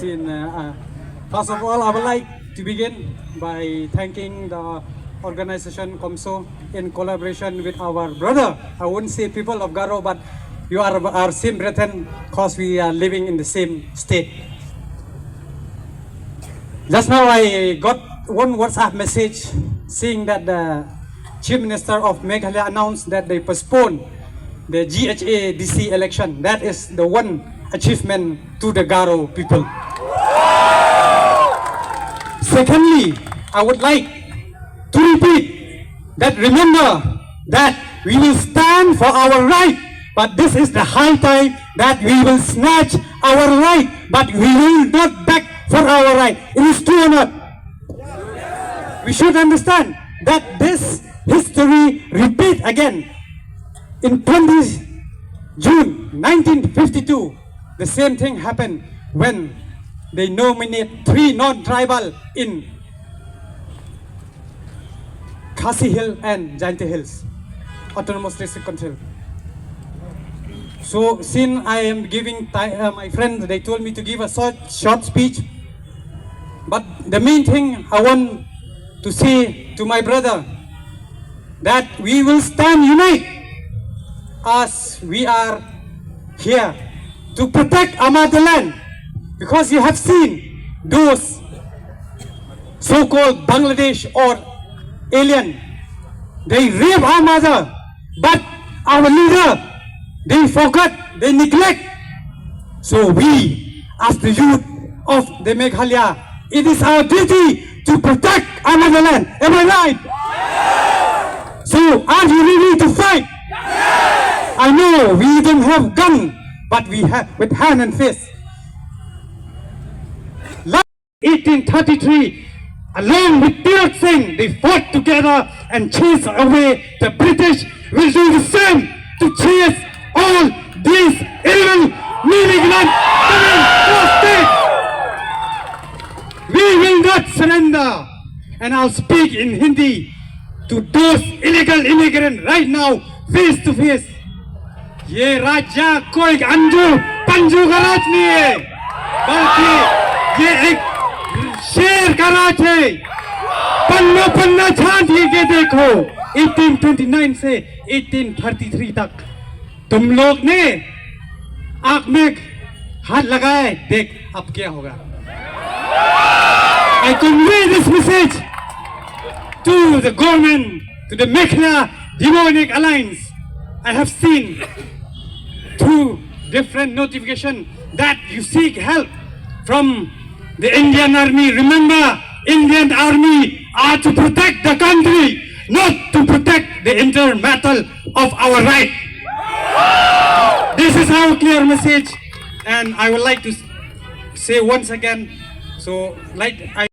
seen. First of all, I would like to begin by thanking the organization COMSO in collaboration with our brother. I wouldn't say people of Garo, but you are our same brethren because we are living in the same state. Just now I got one WhatsApp message saying that the Chief Minister of Meghalaya announced that they postponed the GHA DC election. That is the one achievement to the Garo people. Secondly, I would like to repeat that remember that we will stand for our right, but this is the high time that we will snatch our right, but we will not beg for our right. It is true or not? We should understand that this history repeat again. In 20 June 1952, the same thing happened when they nominate 3 non-tribal in Khasi Hill and Jaintia Hills, Autonomous District Council. So since I am giving my friends, they told me to give a short speech. But the main thing I want to say to my brother, that we will stand united as we are here to protect our motherland. Because you have seen those so-called Bangladesh or alien, they rape our mother, but our leader, they forgot, they neglect. So we, as the youth of the Meghalaya, it is our duty to protect our motherland. Am I right? Yes. So are you ready to fight? Yes. I know we don't have gun, but we have with hand and fist. 1833, along with Tilak Singh, they fought together and chased away the British. Will do the same to chase all these evil, malignant, states. We will not surrender. And I'll speak in Hindi to those illegal immigrants right now, face to face. ये राज्य कोई अंजू पंजू का राज नहीं है, बल्कि ये एक शेर का राज है। पन्ना पन्ना छांट के देखो, 1829 से 1833 तक तुम लोग ने आंख में हाथ लगाए, देख अब क्या होगा। I convey this message to the government, to the Meghalaya Demonic Alliance. I have seen through different notifications that you seek help from the Indian Army. Remember, Indian Army are to protect the country, not to protect the inner metal of our right. This is our clear message, and I would like to say once again, so like I